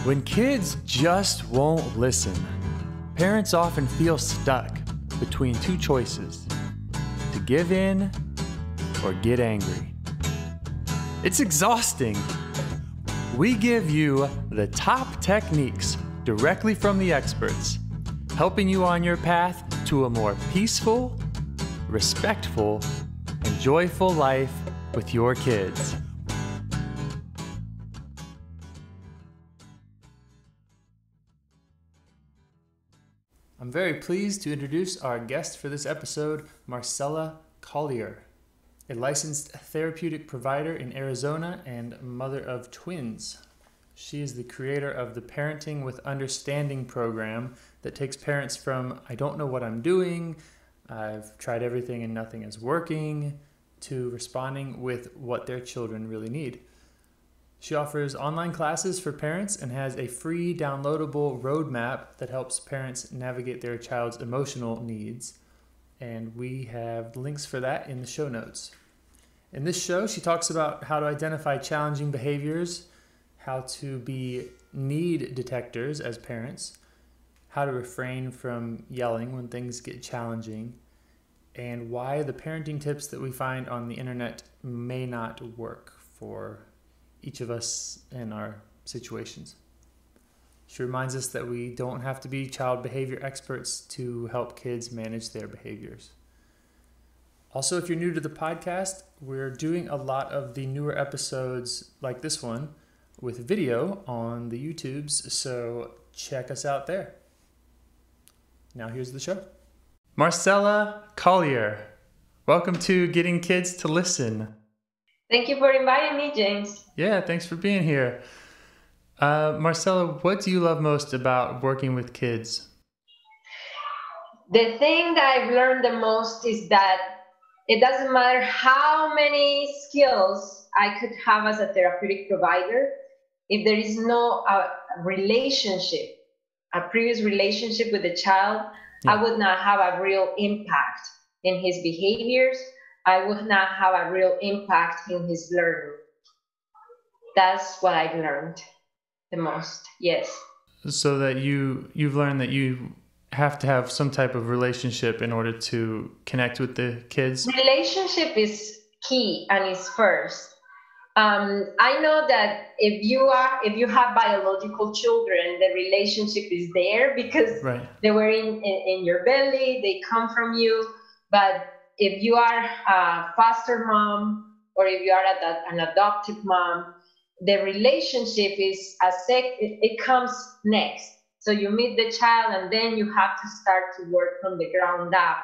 When kids just won't listen, parents often feel stuck between two choices: to give in or get angry. It's exhausting. We give you the top techniques directly from the experts, helping you on your path to a more peaceful, respectful, and joyful life with your kids. I'm very pleased to introduce our guest for this episode, Marcela Collier, a licensed therapeutic provider in Arizona and mother of twins. She is the creator of the Parenting with Understanding program that takes parents from, I don't know what I'm doing, I've tried everything and nothing is working, to responding with what their children really need. She offers online classes for parents and has a free downloadable roadmap that helps parents navigate their child's emotional needs. And we have links for that in the show notes. In this show, she talks about how to identify challenging behaviors, how to be need detectors as parents, how to refrain from yelling when things get challenging, and why the parenting tips that we find on the internet may not work for each of us in our situations. She reminds us that we don't have to be child behavior experts to help kids manage their behaviors. Also, if you're new to the podcast, we're doing a lot of the newer episodes like this one with video on the YouTubes, so check us out there. Now here's the show. Marcela Collier, welcome to Getting Kids to Listen. Thank you for inviting me, James. Yeah, thanks for being here. Marcela, what do you love most about working with kids? The thing that I've learned the most is that it doesn't matter how many skills I could have as a therapeutic provider, if there is no relationship, a previous relationship with the child, I would not have a real impact in his behaviors. I would not have a real impact in his learning. That's what I've learned the most, yes. So that you've learned that you have to have some type of relationship in order to connect with the kids? Relationship is key and is first. I know that if you have biological children, the relationship is there because they were in your belly, they come from you. But if you are a foster mom or if you are an adoptive mom, the relationship is it comes next. So you meet the child and then you have to start to work from the ground up.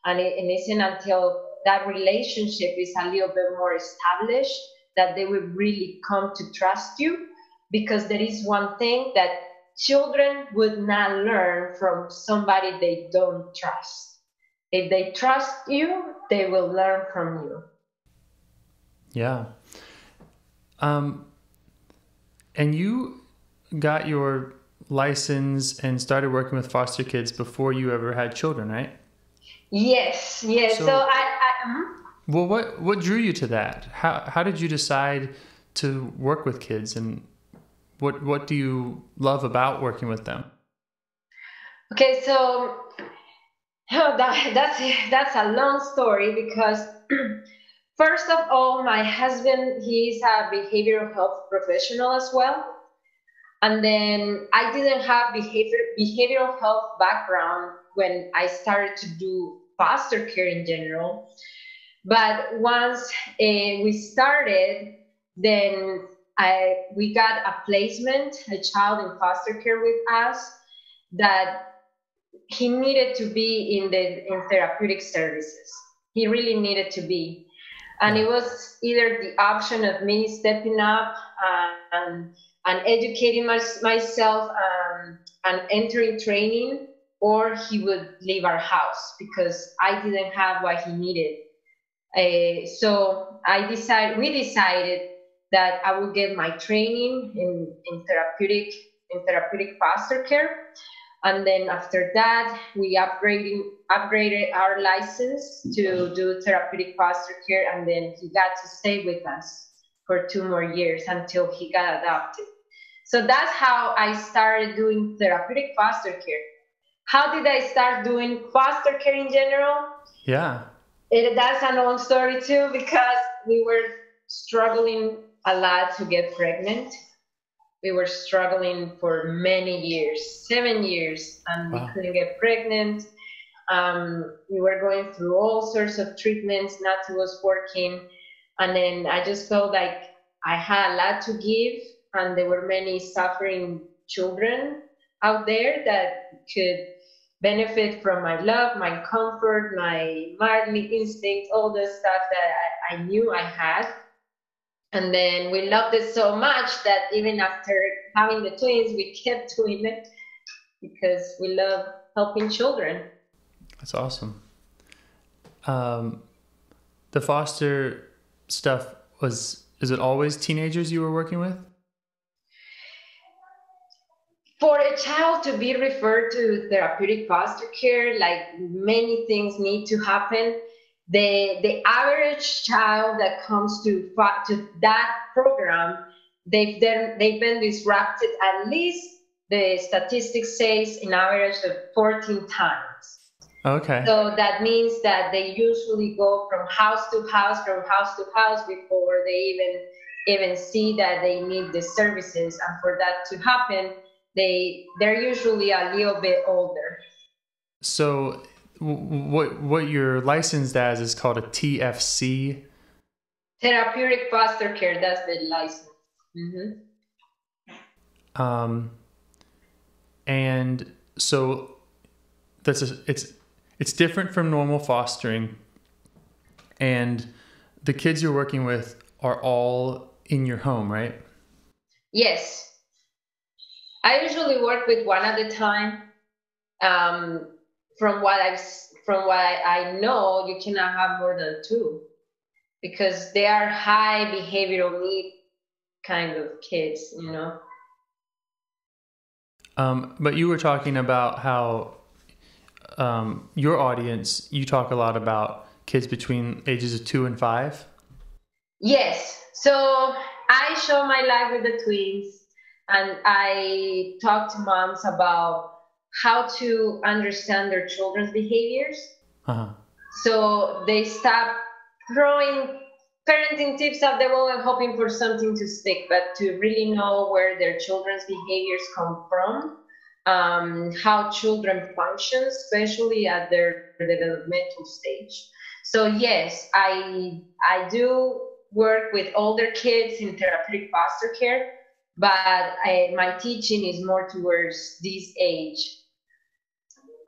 And it isn't until that relationship is a little bit more established that they will really come to trust you, because there is one thing that children would not learn from somebody they don't trust. If they trust you, they will learn from you. Yeah. And you got your license and started working with foster kids before you ever had children, right? Yes. So Well, what drew you to that? How did you decide to work with kids, and what do you love about working with them? Okay, so that's a long story because first of all, my husband, he's a behavioral health professional as well. And then I didn't have behavioral health background when I started to do foster care in general. But once we started, then we got a placement, a child in foster care with us, that he needed to be in therapeutic services. He really needed to be. And it was either the option of me stepping up and educating myself and entering training, or he would leave our house because I didn't have what he needed. So we decided that I would get my training in therapeutic foster care. And then after that, we upgraded our license to do therapeutic foster care. And then he got to stay with us for 2 more years until he got adopted. So that's how I started doing therapeutic foster care. How did I start doing foster care in general? Yeah. That's a long story too, because we were struggling a lot to get pregnant. We were struggling for many years, 7 years, and we Wow. couldn't get pregnant. We were going through all sorts of treatments, nothing was working. And then I just felt like I had a lot to give, and there were many suffering children out there that could benefit from my love, my comfort, my motherly instinct, all the stuff that I knew I had. And then we loved it so much that even after having the twins, we kept doing it because we love helping children. That's awesome. The foster stuff is it always teenagers you were working with? For a child to be referred to therapeutic foster care, like many things need to happen. The average child that comes to that program, they've been disrupted at least, the statistics says, in average of 14 times. Okay. So that means that they usually go from house to house, before they even see that they need the services. And for that to happen, they're usually a little bit older. So what you're licensed as is called a TFC. Therapeutic foster care, that's the license. Mm-hmm. And so it's different from normal fostering, and the kids you're working with are all in your home, right? Yes. I usually work with one at a time. From what I know, you cannot have more than two, because they are high behavioral need kind of kids, you know. But you were talking about how your audience, you talk a lot about kids between ages of 2 and 5. Yes. So I show my life with the twins, and I talk to moms about how to understand their children's behaviors. Uh-huh. So they stop throwing parenting tips at the wall and hoping for something to stick, but to really know where their children's behaviors come from, how children function, especially at their developmental stage. So yes, I do work with older kids in therapeutic foster care, but my teaching is more towards this age,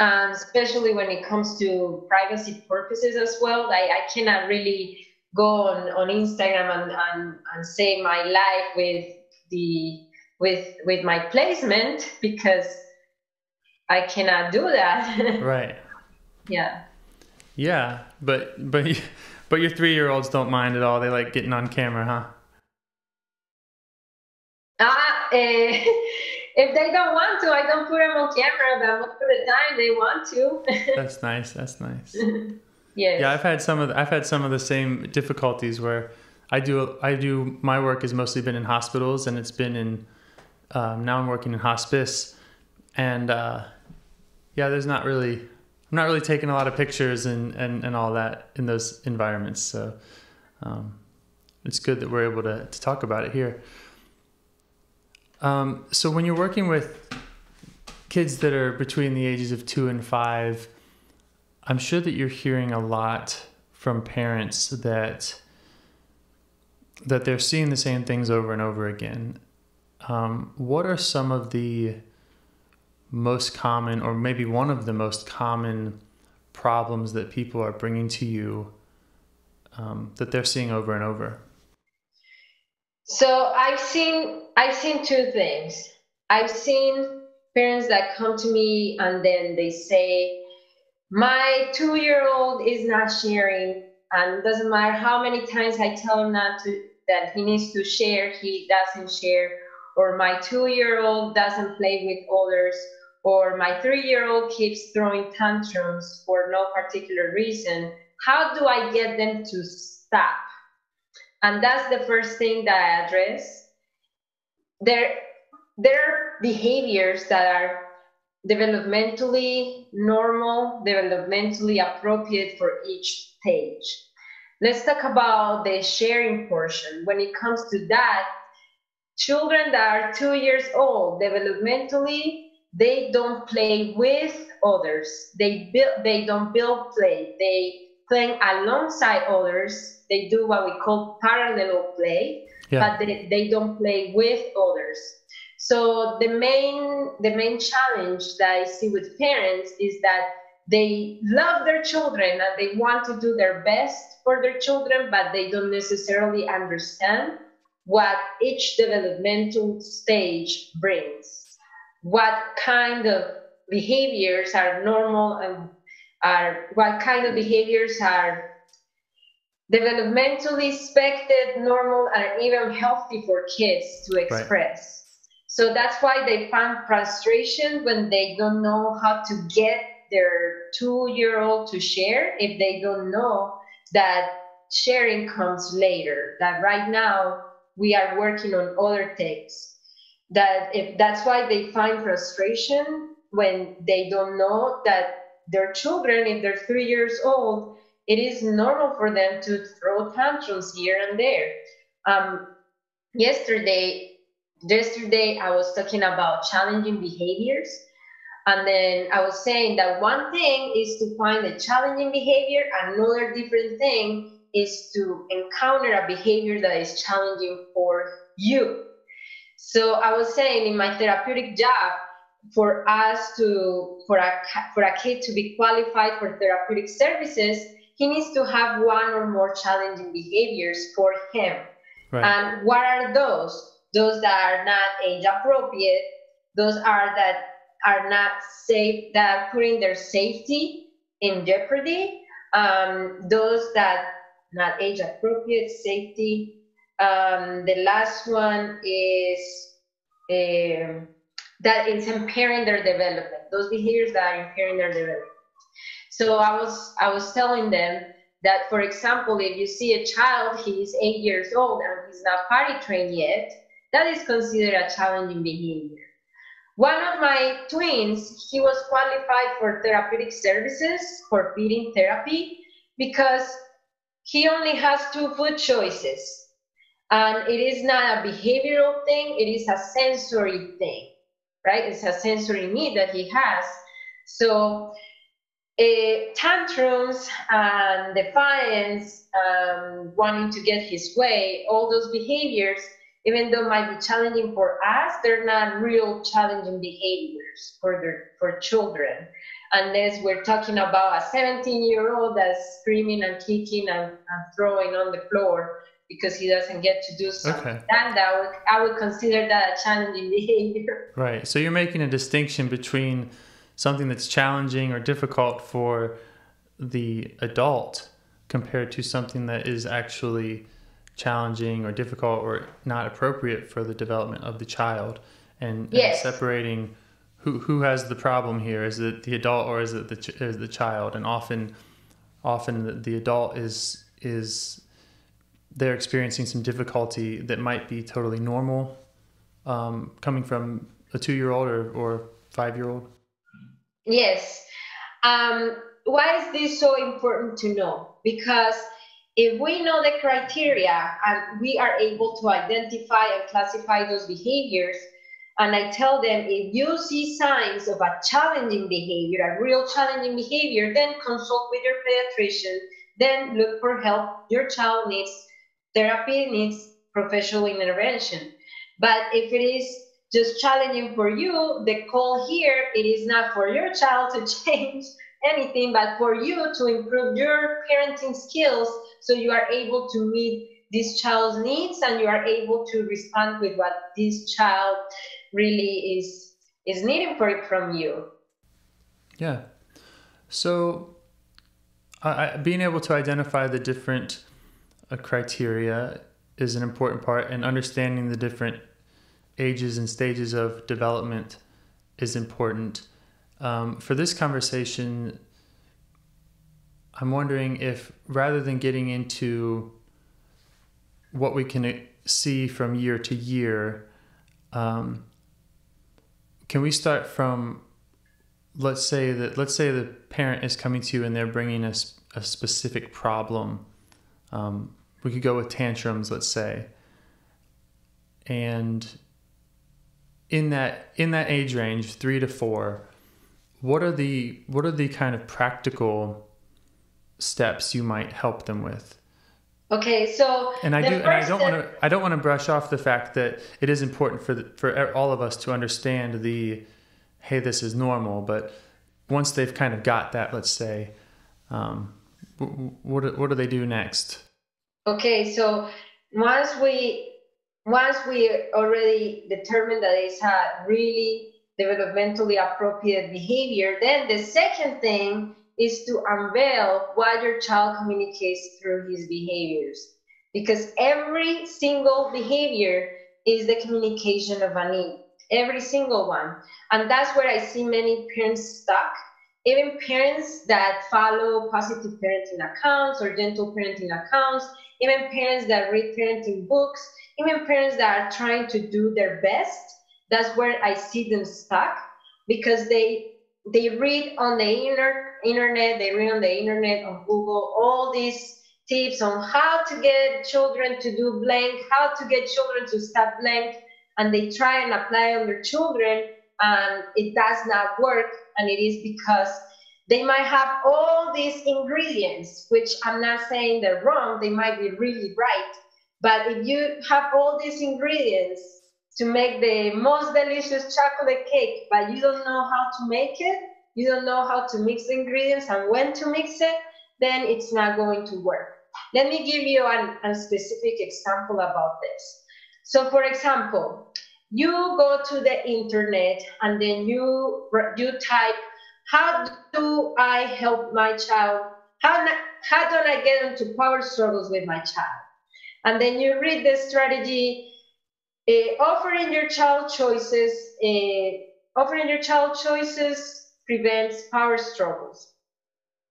especially when it comes to privacy purposes as well. I cannot really go on Instagram and say my life with my placement, because I cannot do that. Right. Yeah. Yeah, but your 3-year-olds don't mind at all. They like getting on camera, huh? If they don't want to, I don't put them on camera, but most of the time they want to. That's nice. That's nice. Yes. Yeah, I've had some of the same difficulties where I do my work has mostly been in hospitals, and it's been in now I'm working in hospice, and yeah, I'm not really taking a lot of pictures and all that in those environments. So it's good that we're able to talk about it here. So when you're working with kids that are between the ages of 2 and 5, I'm sure that you're hearing a lot from parents that they're seeing the same things over and over again. What are some of the most common, or maybe one of the most common problems that people are bringing to you that they're seeing over and over? So I've seen two things. I've seen parents that come to me and then they say, my 2-year-old is not sharing, and doesn't matter how many times I tell him that he needs to share, he doesn't share. Or my 2-year-old doesn't play with others, or my 3-year-old keeps throwing tantrums for no particular reason. How do I get them to stop? And that's the first thing that I address. there are behaviors that are developmentally normal, developmentally appropriate for each stage. Let's talk about the sharing portion. When it comes to that, children that are 2 years old, developmentally, they don't play with others. They don't build play. They play alongside others. They do what we call parallel play, Yeah. but they don't play with others. So the main challenge that I see with parents is that they love their children and they want to do their best for their children, but they don't necessarily understand what each developmental stage brings, what kind of behaviors are normal and are what kind of behaviors are developmentally expected, normal, and even healthy for kids to Right. express. So that's why they find frustration when they don't know how to get their 2-year-old to share, if they don't know that sharing comes later, that right now we are working on other things. That's why they find frustration when they don't know that their children, if they're 3 years old, it is normal for them to throw tantrums here and there. Um, yesterday, yesterday I was talking about challenging behaviors, and then I was saying that one thing is to find a challenging behavior, another different thing is to encounter a behavior that is challenging for you. So I was saying in my therapeutic job, for us to for a kid to be qualified for therapeutic services, he needs to have one or more challenging behaviors for him. Right. And what are those? Those that are not age appropriate, those are that are not safe, that are putting their safety in jeopardy. Those that not age appropriate, safety. The last one is that it's impairing their development. Those behaviors that are impairing their development. So I was telling them that, for example, if you see a child, he's 8 years old and he's not potty trained yet, that is considered a challenging behavior. One of my twins, he was qualified for therapeutic services for feeding therapy because he only has two food choices. And it is not a behavioral thing, it is a sensory thing, right? It's a sensory need that he has. So tantrums and defiance, wanting to get his way, all those behaviors, even though might be challenging for us, they're not real challenging behaviors for children. Unless we're talking about a 17-year-old that's screaming and kicking and throwing on the floor because he doesn't get to do something. Okay. Then I would consider that a challenging behavior. Right. So you're making a distinction between something that's challenging or difficult for the adult compared to something that is actually challenging or difficult or not appropriate for the development of the child, and separating who has the problem here. Is it the adult or is it the child? And often the adult is they're experiencing some difficulty that might be totally normal, coming from a 2-year-old or 5-year-old. Yes. Why is this so important to know? Because if we know the criteria and we are able to identify and classify those behaviors, and I tell them, if you see signs of a challenging behavior, a real challenging behavior, then consult with your pediatrician, then look for help. Your child needs therapy, needs professional intervention. But if it is just challenging for you, the call here, it is not for your child to change anything, but for you to improve your parenting skills so you are able to meet this child's needs and you are able to respond with what this child really is needing from you. Yeah. So being able to identify the different criteria is an important part, and understanding the different ages and stages of development is important. For this conversation, I'm wondering if, rather than getting into what we can see from year to year, can we start from, let's say the parent is coming to you and they're bringing us a specific problem. We could go with tantrums, let's say. And in that age range, 3 to 4, what are the kind of practical steps you might help them with? Okay, so I don't want to brush off the fact that it is important for all of us to understand hey, this is normal. But once they've kind of got that, let's say, what do they do next? Okay, so once we already determine that it's a really developmentally appropriate behavior, then the second thing is to unveil what your child communicates through his behaviors. Because every single behavior is the communication of a need, every single one. And that's where I see many parents stuck. Even parents that follow positive parenting accounts or gentle parenting accounts, even parents that read parenting books, even parents that are trying to do their best, that's where I see them stuck, because they read on the internet, on Google, all these tips on how to get children to do blank, how to get children to stop blank, and they try and apply on their children, and it does not work. And it is because they might have all these ingredients, which I'm not saying they're wrong, they might be really right. But if you have all these ingredients to make the most delicious chocolate cake, but you don't know how to make it, you don't know how to mix the ingredients and when to mix it, then it's not going to work. Let me give you a specific example about this. So for example, you go to the internet and then you type, how do I help my child? How do I get into power struggles with my child? And then you read the strategy, offering your child choices prevents power struggles.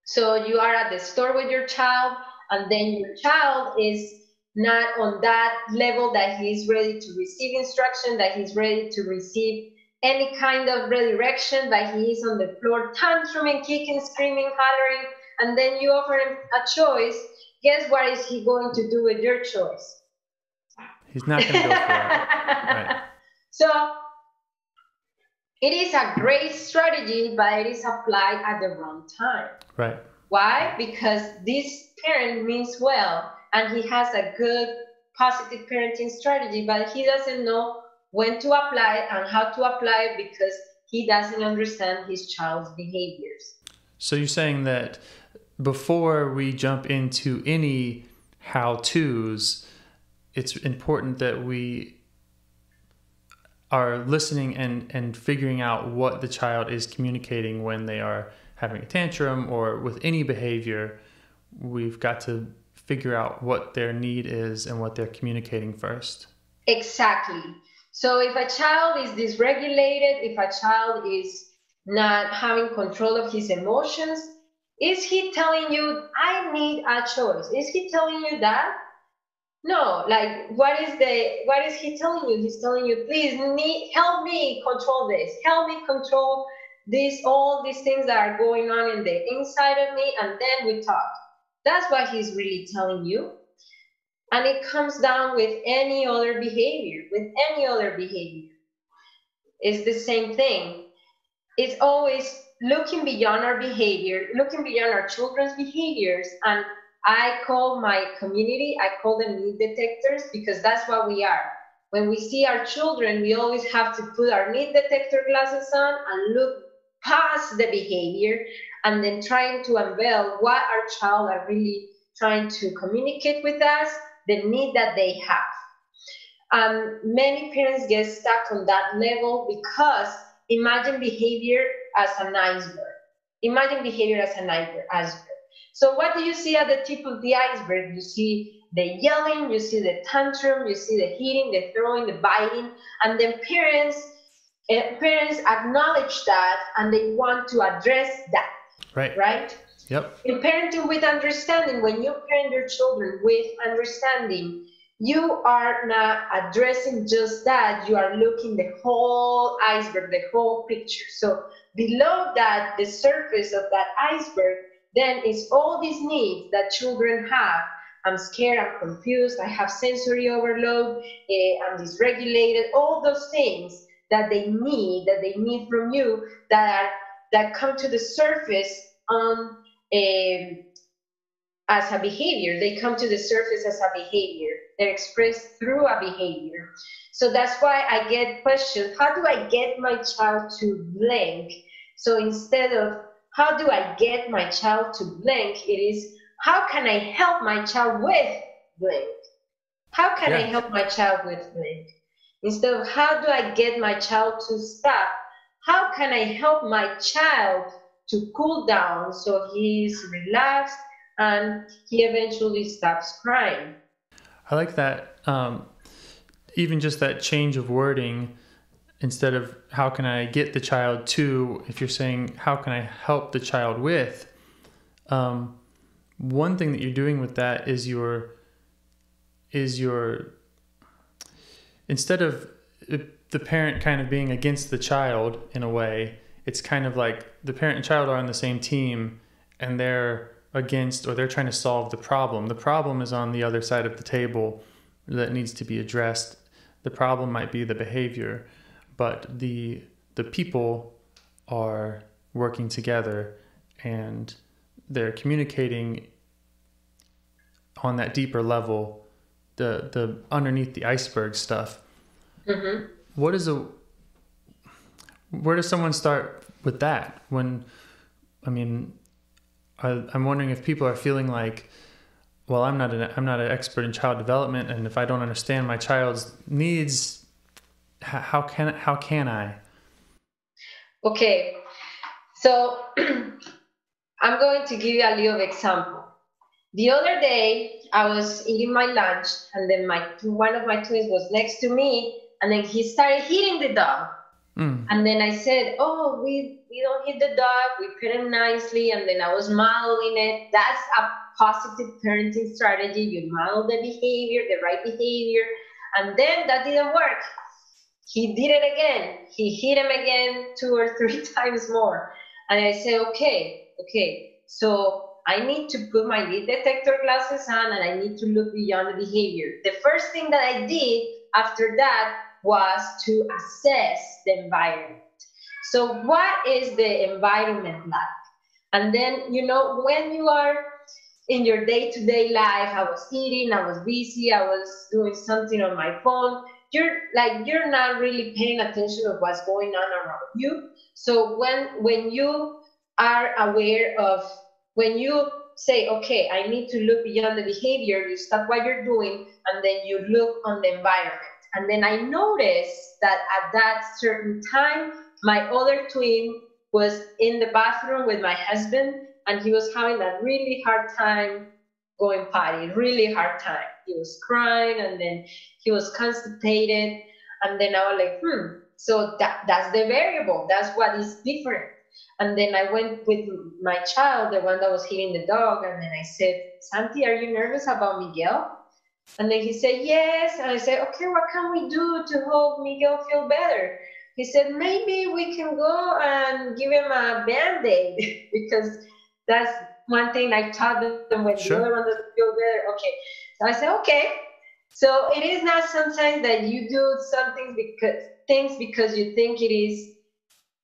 So you are at the store with your child, and then your child is not on that level that he's ready to receive instruction, that he's ready to receive any kind of redirection, that he is on the floor tantruming, kicking, screaming, hollering, and then you offer him a choice. Guess what is he going to do with your choice? He's not going to go for it. Right. So it is a great strategy, but it is applied at the wrong time. Right. Why? Because this parent means well, and he has a good, positive parenting strategy, but he doesn't know when to apply it and how to apply it because he doesn't understand his child's behaviors. So you're saying that before we jump into any how-tos, it's important that we are listening and figuring out what the child is communicating when they are having a tantrum or with any behavior. We've got to figure out what their need is and what they're communicating first. Exactly. So if a child is dysregulated, if a child is not having control of his emotions, is he telling you, I need a choice? Is he telling you that? No, like what is he telling you? He's telling you, please help me control this. Help me control this, all these things that are going on in the inside of me, and then we talk. That's what he's really telling you. And it comes down with any other behavior, It's the same thing. It's always looking beyond our behavior, looking beyond our children's behaviors. And I call my community, I call them need detectors, because that's what we are. When we see our children, we always have to put our need detector glasses on and look past the behavior and then trying to unveil what our child are really trying to communicate with us, the need that they have. Many parents get stuck on that level because imagine behavior as an iceberg. So what do you see at the tip of the iceberg? You see the yelling, you see the tantrum, you see the hitting, the throwing, the biting, and then parents acknowledge that and they want to address that. Right? Yep. In parenting with understanding, when you parent your children with understanding, you are not addressing just that. You are looking the whole iceberg, the whole picture. So below that, the surface of that iceberg, then is all these needs that children have. I'm scared, I'm confused, I have sensory overload, I'm dysregulated, all those things that they need from you, that come to the surface on a as a behavior. They come to the surface as a behavior. They're expressed through a behavior. So that's why I get questions. How do I get my child to blank? So instead of how do I get my child to blank, it is how can I help my child with blank? How can I help my child with blank? Instead of how do I get my child to stop, how can I help my child to cool down so he's relaxed and he eventually stops crying? I like that. Even just that change of wording, instead of how can I get the child to, if you're saying how can I help the child with, one thing that you're doing with that is your instead of the parent kind of being against the child in a way, it's kind of like the parent and child are on the same team and they're against, or they're trying to solve the problem. The problem is on the other side of the table that needs to be addressed. The problem might be the behavior, but the people are working together and they're communicating on that deeper level, the underneath the iceberg stuff. Mm-hmm. Where does someone start with that? I'm wondering if people are feeling like, well, I'm not an expert in child development, and if I don't understand my child's needs, how can I? Okay, so I'm going to give you a little example. The other day, I was eating my lunch, and then one of my twins was next to me, and then he started hitting the dog. And then I said, oh, we don't hit the dog, we pet him nicely, and then I was modeling it. That's a positive parenting strategy. You model the behavior, the right behavior, and then that didn't work. He did it again. He hit him again 2 or 3 times more. And I said, okay, so I need to put my lead detector glasses on and I need to look beyond the behavior. The first thing that I did after that was to assess the environment. So what is the environment like? And then, when you are in your day-to-day life, I was eating, I was busy, I was doing something on my phone, you're not really paying attention of what's going on around you. So when you are aware of, when you say, okay, I need to look beyond the behavior, you stop what you're doing and then you look on the environment. And then I noticed that at that certain time, my other twin was in the bathroom with my husband, and he was having a really hard time going potty, really hard time. He was crying, and then he was constipated, and then I was like, so that's the variable. That's what is different. And then I went with my child, the one that was hitting the dog, and then I said, Santi, are you nervous about Miguel? And then he said, yes. And I said, okay, what can we do to help Miguel feel better? He said, maybe we can go and give him a Band-Aid because that's one thing I taught them when the other one doesn't feel better. Okay. So I said, okay. So it is not sometimes that you do something because you think it is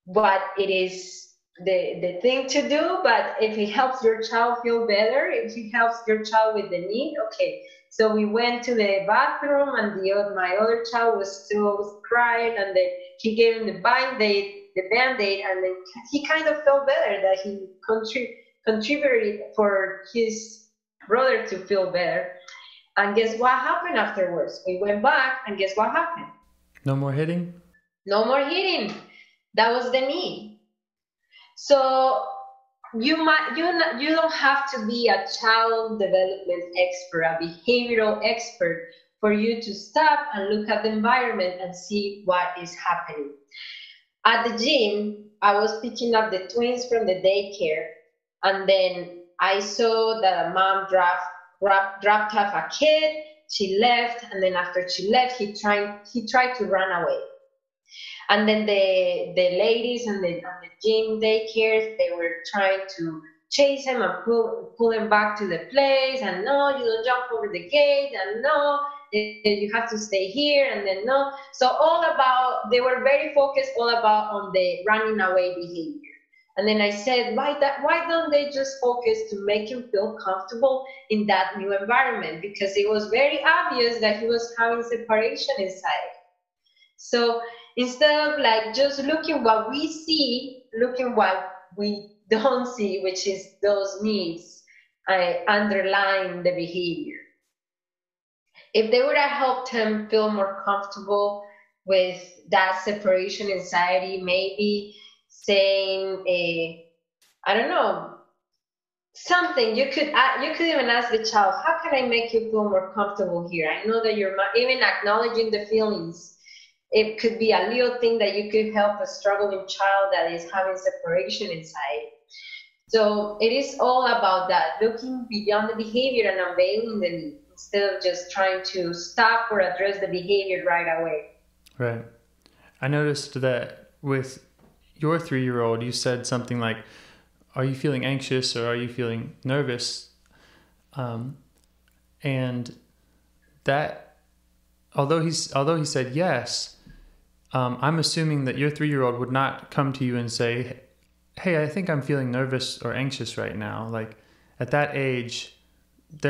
what it is the thing to do, but if it helps your child feel better, if it helps your child with the need, okay. So we went to the bathroom, and my other child was still crying, and then he gave him the Band-Aid, and then he kind of felt better that he contributed for his brother to feel better. And guess what happened afterwards? We went back, and guess what happened? No more hitting? No more hitting. That was the need. So you don't have to be a child development expert, a behavioral expert, for you to stop and look at the environment and see what is happening. At the gym, I was picking up the twins from the daycare, and then I saw that a mom dropped off a kid, she left, and then after she left, he tried to run away. And then the ladies and the gym daycares, they were trying to chase him and pull him back to the place. And no, you don't jump over the gate. And no, you have to stay here. And then no. So they were very focused all about on the running away behavior. And then I said, why don't they just focus to make him feel comfortable in that new environment? Because it was very obvious that he was having separation inside. So instead of like just looking what we see, looking what we don't see, which is those needs underlying the behavior. If they would have helped him feel more comfortable with that separation anxiety, maybe saying I don't know, something you could even ask the child, how can I make you feel more comfortable here? I know that you're not even acknowledging the feelings. It could be a little thing that you could help a struggling child that is having separation anxiety. So it is all about that, looking beyond the behavior and unveiling the need instead of just trying to stop or address the behavior right away. Right. I noticed that with your 3-year-old, you said something like, are you feeling anxious or are you feeling nervous? And that, although he said yes, I'm assuming that your 3-year-old would not come to you and say, hey, I think I'm feeling nervous or anxious right now. Like at that age, I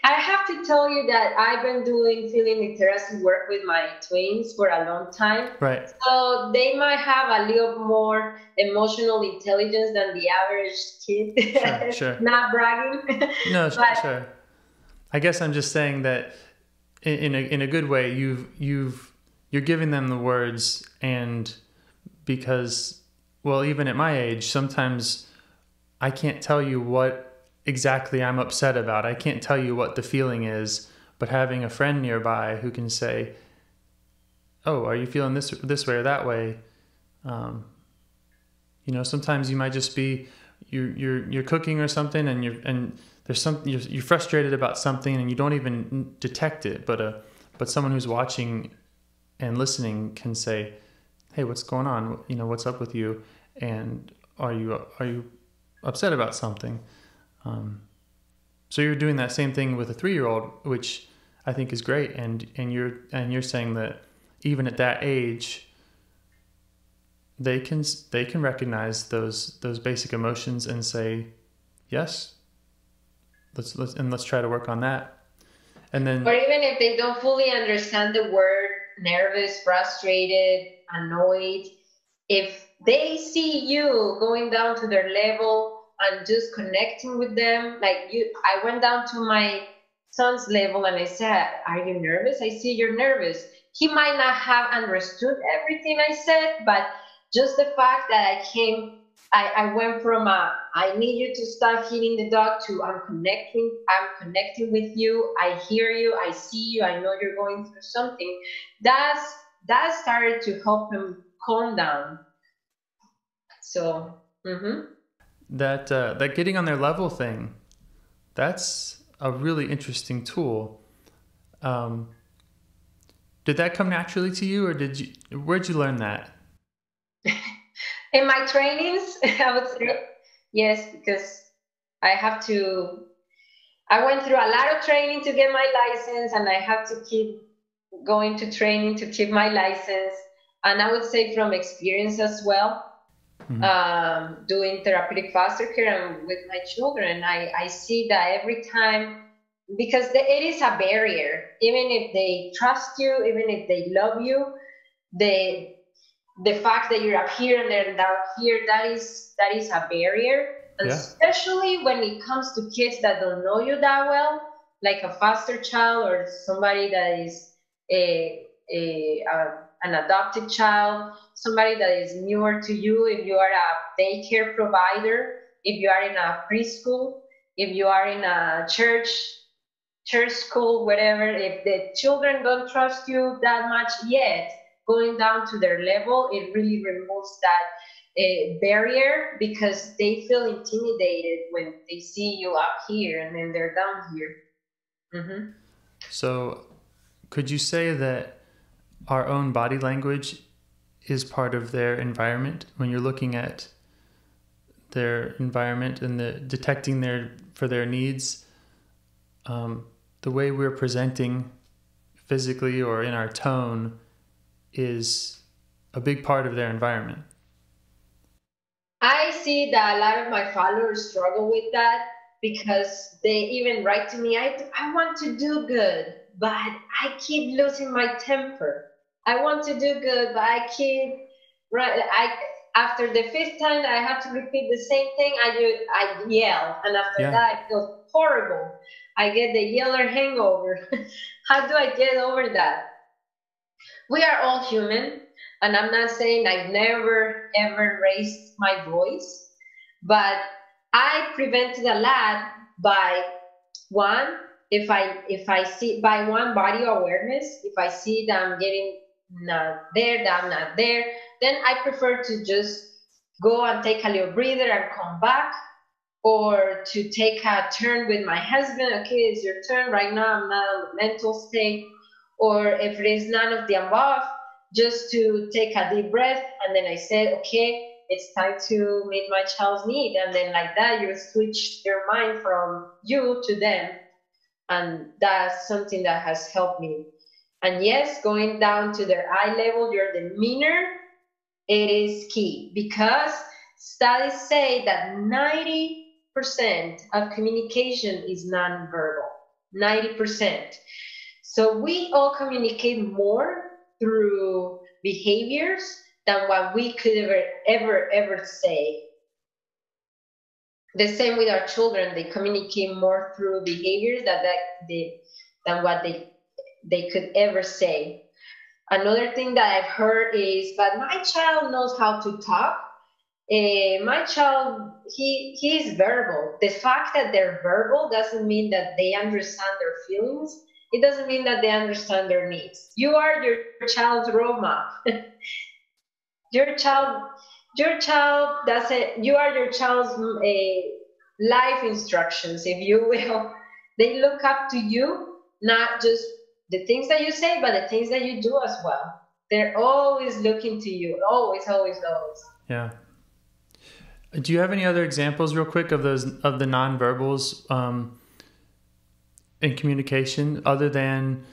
have to tell you that I've been doing feeling literacy work with my twins for a long time. Right. So they might have a little more emotional intelligence than the average kid. Sure. Not bragging. No, sure. I guess I'm just saying that in a good way, you're giving them the words, and because, well, even at my age, sometimes I can't tell you what exactly I'm upset about. I can't tell you what the feeling is, but having a friend nearby who can say, oh, are you feeling this way or that way? Sometimes you might just be, you're cooking or something, and there's something, you're frustrated about something and you don't even detect it, but someone who's watching and listening can say, hey, what's going on? What's up with you? And are you upset about something? So you're doing that same thing with a 3-year-old, which I think is great. And you're saying that even at that age, they can recognize those basic emotions and say, yes, let's try to work on that. And then, or even if they don't fully understand the word nervous, frustrated, annoyed, if they see you going down to their level and just connecting with them, I went down to my son's level and I said, are you nervous? I see you're nervous. He might not have understood everything I said, but just the fact that I went from I need you to stop hitting the dog to I'm connecting with you, I hear you, I see you, I know you're going through something. That started to help him calm down. So that getting on their level thing, that's a really interesting tool. Did that come naturally to you, or where'd you learn that? In my trainings, I would say yes, because I went through a lot of training to get my license, and I have to keep going to training to keep my license. And I would say from experience as well, doing therapeutic foster care and with my children, I see that every time, because it is a barrier. Even if they trust you, even if they love you, the fact that you're up here and they're down here, that is a barrier. And especially when it comes to kids that don't know you that well, like a foster child or somebody that is an adopted child, somebody that is newer to you, if you are a daycare provider, if you are in a preschool, if you are in a church school, whatever, if the children don't trust you that much yet, going down to their level, it really removes that barrier, because they feel intimidated when they see you up here and then they're down here. So could you say that our own body language is part of their environment when you're looking at their environment and detecting their needs? The way we're presenting physically or in our tone is a big part of their environment. I see that a lot of my followers struggle with that because they even write to me, I want to do good, but I keep losing my temper. I want to do good, but I keep, right, after the fifth time I have to repeat the same thing, I yell. And after Yeah. that, I feel horrible. I get the yeller hangover. How do I get over that? We are all human, and I'm not saying I've never ever raised my voice, but I prevented a lot by one, if I see, by one, body awareness. If I see that I'm getting not there, that I'm not there, then I prefer to just go and take a little breather and come back, or to take a turn with my husband. Okay, it's your turn right now. I'm not in the mental state. Or if it is none of the above, just to take a deep breath. And then I said, okay, it's time to meet my child's need. And then like that, you switch your mind from you to them. And that's something that has helped me. And yes, going down to their eye level, your demeanor, it is key, because studies say that 90% of communication is nonverbal. 90%. So we all communicate more through behaviors than what we could ever say. The same with our children; they communicate more through behaviors than what they could ever say. Another thing that I've heard is, but my child knows how to talk. My child, he's verbal. The fact that they're verbal doesn't mean that they understand their feelings. It doesn't mean that they understand their needs. You are your child's roadmap. your child, your child doesn't. You are your child's life instructions, if you will. They look up to you, not just the things that you say, but the things that you do as well. They're always looking to you. Always, always, always. Yeah. Do you have any other examples, real quick, of the nonverbals in communication, other than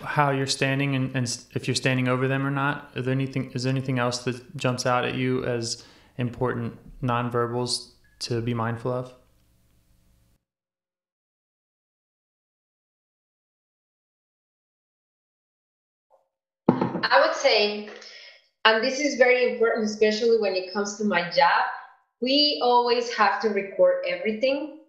how you're standing and if you're standing over them or not? Is there anything else that jumps out at you as important nonverbals to be mindful of? I would say, and this is very important, especially when it comes to my job, we always have to record everything,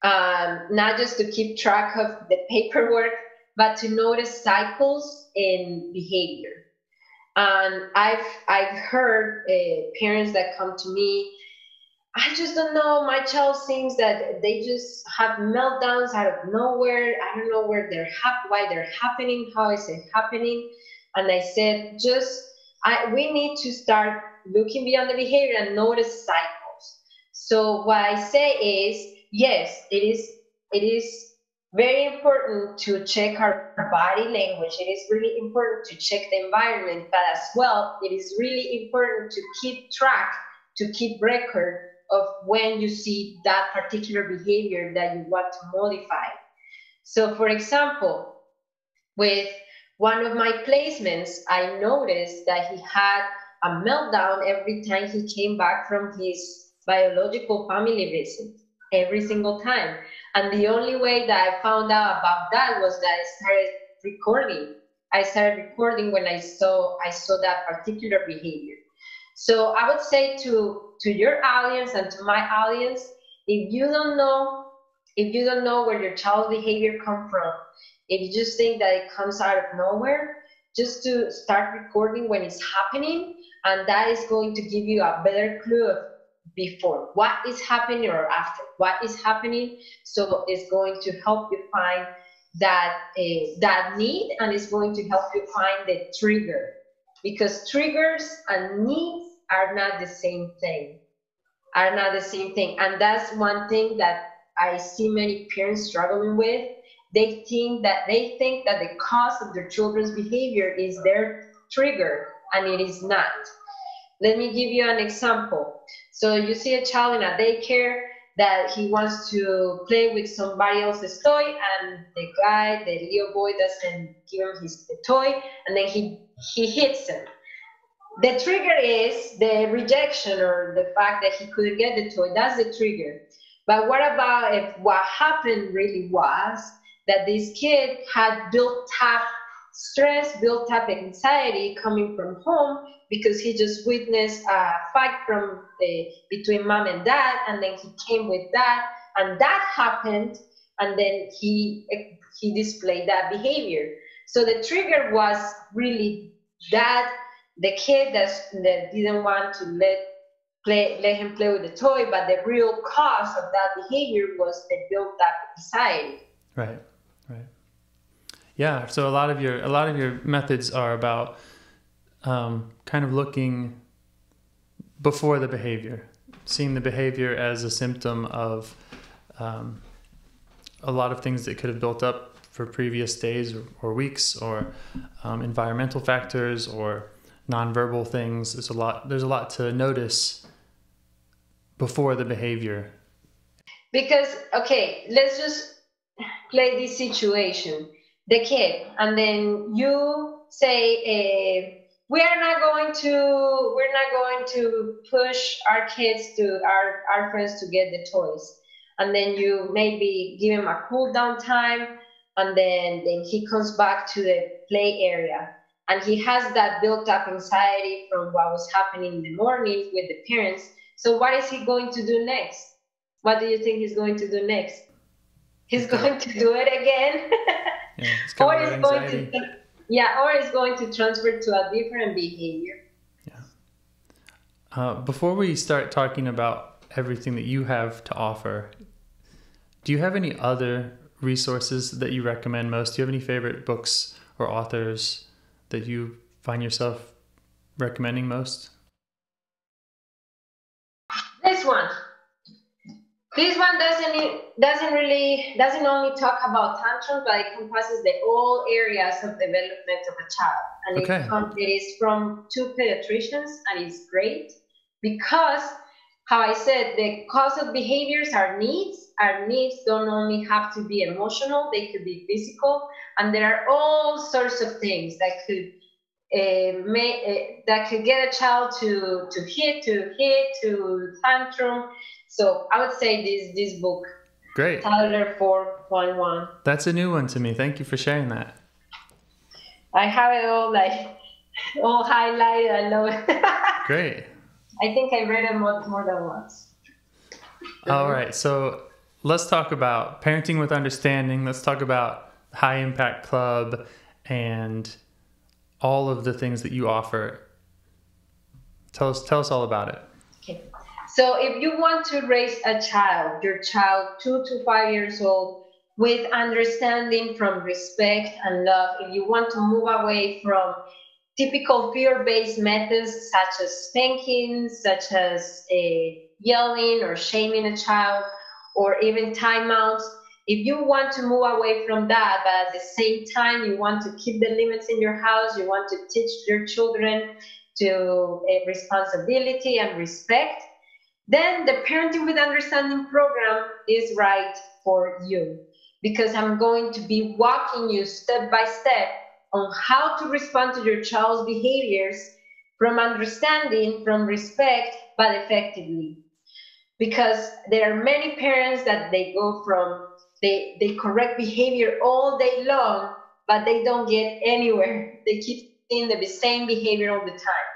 not just to keep track of the paperwork, but to notice cycles in behavior. And I've heard parents that come to me, I just don't know. My child seems that they just have meltdowns out of nowhere. I don't know why they're happening. How is it happening? And I said, we need to start looking beyond the behavior and notice cycles. So what I say is, yes, it is very important to check our body language. It is really important to check the environment, but as well, it is really important to keep track, to keep record of when you see that particular behavior that you want to modify. So, for example, with one of my placements, I noticed that he had a meltdown every time he came back from his biological family visit, every single time. And the only way that I found out about that was that I started recording. I started recording when I saw that particular behavior. So I would say to your audience and to my audience, if you don't know where your child's behavior comes from, if you just think that it comes out of nowhere, just to start recording when it's happening, and that is going to give you a better clue of before what is happening or after what is happening. So it's going to help you find that need, and it's going to help you find the trigger, because triggers and needs are not the same thing. And that's one thing that I see many parents struggling with. they think that the cause of their children's behavior is their trigger, and it is not. Let me give you an example. So you see a child in a daycare that he wants to play with somebody else's toy, and the little boy doesn't give him the toy, and then he hits him. The trigger is the rejection or the fact that he couldn't get the toy. That's the trigger. But what about if what happened really was that this kid had built up stress, built up anxiety coming from home because he just witnessed a fight between mom and dad, and then he came with that, and that happened, and then he displayed that behavior. So the trigger was really that the kid that didn't want to let him play with the toy, but the real cause of that behavior was the built up anxiety. Right. Yeah. So a lot of your methods are about kind of looking before the behavior, seeing the behavior as a symptom of a lot of things that could have built up for previous days or weeks, or environmental factors or nonverbal things. There's a lot to notice before the behavior. Because, okay, let's just play this situation. The kid, and then you say, we're not going to push our kids to our friends to get the toys. And then you maybe give him a cool down time, and then he comes back to the play area. And he has that built up anxiety from what was happening in the morning with the parents. So what is he going to do next? What do you think he's going to do next? He's going to do it again. Or he's going to transfer to a different behavior. Yeah. Before we start talking about everything that you have to offer, do you have any other resources that you recommend most? Do you have any favorite books or authors that you find yourself recommending most? This one doesn't only talk about tantrums, but it encompasses the all areas of development of a child. And it is from 2 pediatricians, and it's great because, how I said, the cause of behaviors are needs. Our needs don't only have to be emotional, they could be physical, and there are all sorts of things that could get a child to hit, to tantrum. So I would say this book. Great. Toddler 4.1. That's a new one to me. Thank you for sharing that. I have it all highlighted. I know it. Great. I think I read it more than once. All right. So let's talk about parenting with understanding. Let's talk about High Impact Club and all of the things that you offer. Tell us all about it. Okay. So if you want to raise your child 2 to 5 years old, with understanding, from respect and love, if you want to move away from typical fear-based methods such as spanking, such as yelling or shaming a child, or even timeouts, if you want to move away from that, but at the same time you want to keep the limits in your house, you want to teach your children to responsibility and respect, then the Parenting with Understanding program is right for you, because I'm going to be walking you step by step on how to respond to your child's behaviors from understanding, from respect, but effectively. Because there are many parents that they correct behavior all day long, but they don't get anywhere. They keep seeing the same behavior all the time.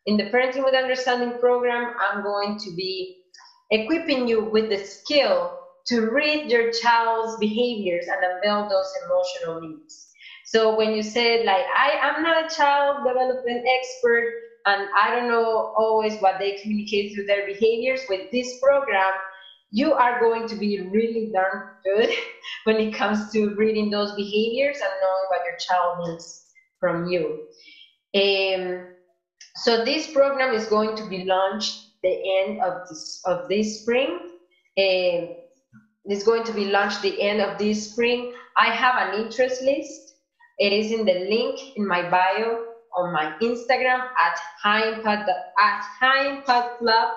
In the Parenting with Understanding program, I'm going to be equipping you with the skill to read your child's behaviors and unveil those emotional needs. So when you said, I'm not a child development expert, and I don't know always what they communicate through their behaviors, with this program, you are going to be really darn good when it comes to reading those behaviors and knowing what your child needs from you. So this program is going to be launched the end of this spring. It's going to be launched the end of this spring. I have an interest list. It is in the link in my bio on my Instagram at High Impact Club.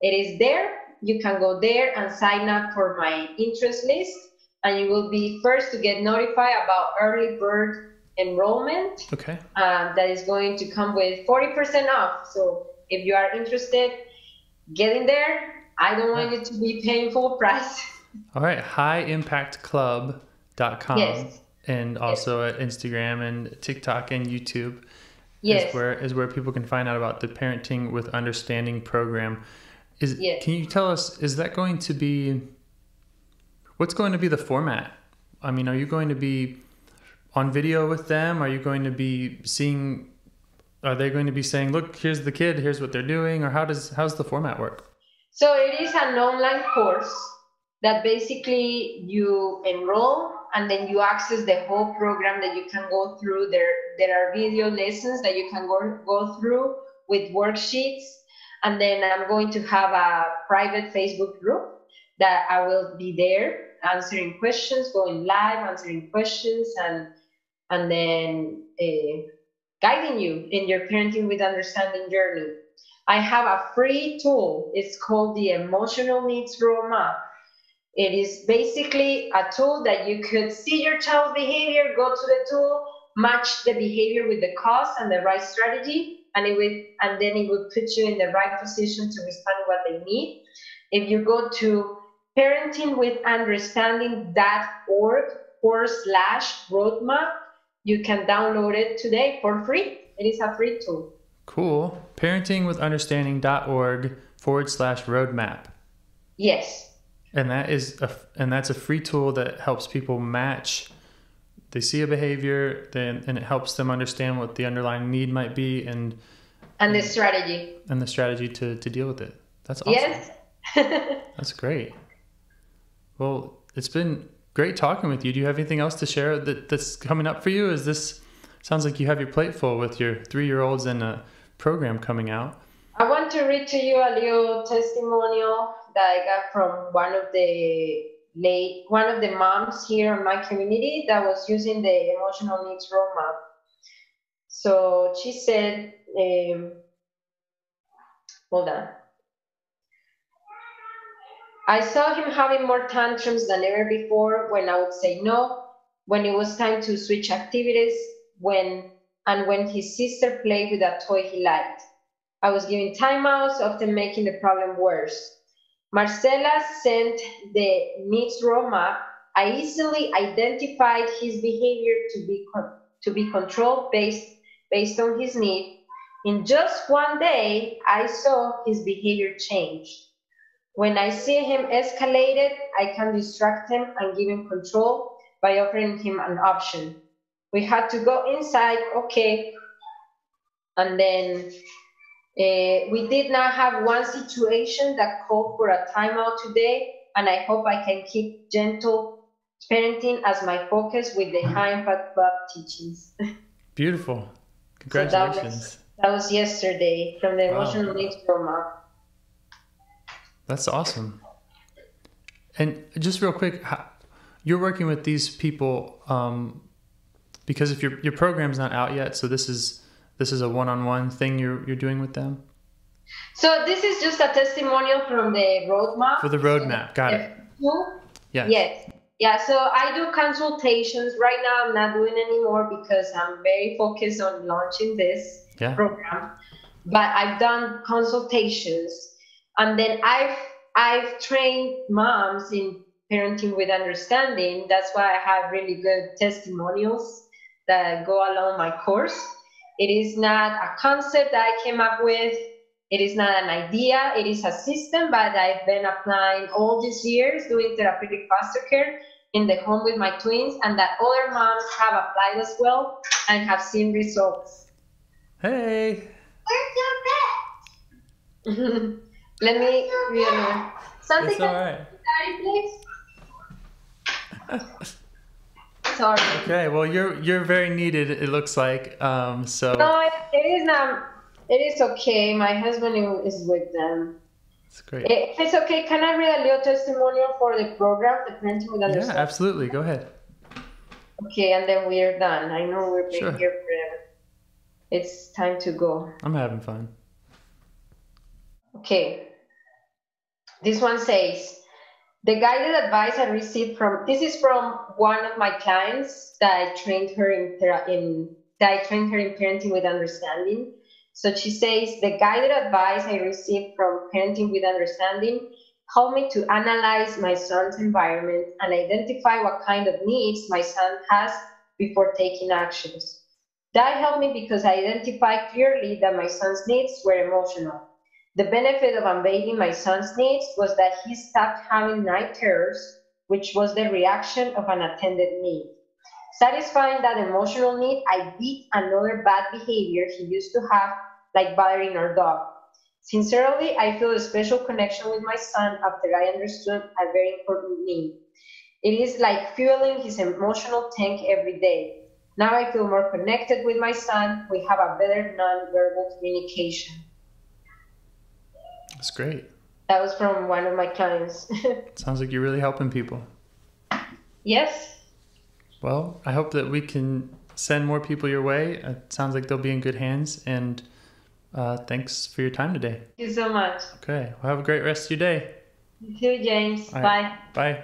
It is there. You can go there and sign up for my interest list, and you will be first to get notified about early bird enrollment. Okay. That is going to come with 40% off. So if you are interested, get in there. I don't want it to be paying full price. All right. highimpactclub.com. Yes. And also at Instagram and TikTok and YouTube. Yes. Is where people can find out about the Parenting with Understanding program. Yes. Can you tell us, is that going to be, what's going to be the format? I mean, are you going to be on video with them? Are you going to be are they going to be saying, look, here's the kid, here's what they're doing? Or how's the format work? So it is an online course that basically you enroll and then you access the whole program that you can go through. There are video lessons that you can go through with worksheets. And then I'm going to have a private Facebook group that I will be there answering questions, going live, answering questions, and then guiding you in your Parenting with Understanding journey. I have a free tool. It's called the Emotional Needs Roadmap. It is basically a tool that you could see your child's behavior, go to the tool, match the behavior with the cause and the right strategy, and then it would put you in the right position to respond what they need. If you go to parentingwithunderstanding.org/roadmap, you can download it today for free. It is a free tool. Cool. parentingwithunderstanding.org/roadmap. Yes. And that's a free tool that helps people match. They see a behavior, and it helps them understand what the underlying need might be and the strategy. And the strategy to deal with it. That's awesome. Yes. That's great. Well, it's been great talking with you. Do you have anything else to share that's coming up for you? Sounds like you have your plate full with your 3-year-olds and a program coming out. I want to read to you a little testimonial that I got from one of the moms here in my community that was using the Emotional Needs Roadmap. So she said, hold on. I saw him having more tantrums than ever before when I would say no, when it was time to switch activities, when his sister played with a toy he liked. I was giving timeouts, often making the problem worse. Marcela sent the needs roadmap. I easily identified his behavior to be controlled based on his need. In just one day, I saw his behavior change. When I see him escalated, I can distract him and give him control by offering him an option. We had to go inside, okay, and then we did not have one situation that called for a timeout today, and I hope I can keep gentle parenting as my focus with the High Impact Club teachings. Beautiful. Congratulations. So that was yesterday from the Emotional Needs Roadmap. That's awesome. And just real quick, you're working with these people because if your program's not out yet, so this is a one-on-one thing you're doing with them? So this is just a testimonial from the roadmap. For the roadmap, got it. Yes. Yeah, so I do consultations. Right now I'm not doing anymore because I'm very focused on launching this program. But I've done consultations. And then I've trained moms in Parenting with Understanding. That's why I have really good testimonials that go along my course. It is not a concept that I came up with. It is not an idea. It is a system that I've been applying all these years doing therapeutic foster care in the home with my twins, and that other moms have applied as well and have seen results. Hey. Where's your pet? Let me read something. It's all right. Daddy, please. Sorry. Okay, well you're very needed, it looks like. So no, it is not. It is okay. My husband is with them. That's great. If it's okay, can I read a little testimonial for the program, the Parenting with Yeah, Understanding? absolutely. Go ahead. Okay, and then we're done. I know we've been Sure. here forever. It's time to go. I'm having fun. Okay. This one says, the guided advice I received this is from one of my clients that I trained her in Parenting with Understanding. So she says, the guided advice I received from Parenting with Understanding helped me to analyze my son's environment and identify what kind of needs my son has before taking actions. That helped me because I identified clearly that my son's needs were emotional. The benefit of unveiling my son's needs was that he stopped having night terrors, which was the reaction of an attended need. Satisfying that emotional need, I beat another bad behavior he used to have, like bothering our dog. Sincerely, I feel a special connection with my son after I understood a very important need. It is like fueling his emotional tank every day. Now I feel more connected with my son. We have a better non-verbal communication. That's great. That was from one of my clients. Sounds like you're really helping people. Yes. Well, I hope that we can send more people your way. It sounds like they'll be in good hands. And thanks for your time today. Thank you so much. Okay. Well, have a great rest of your day. You too, James. All Bye. right. Bye.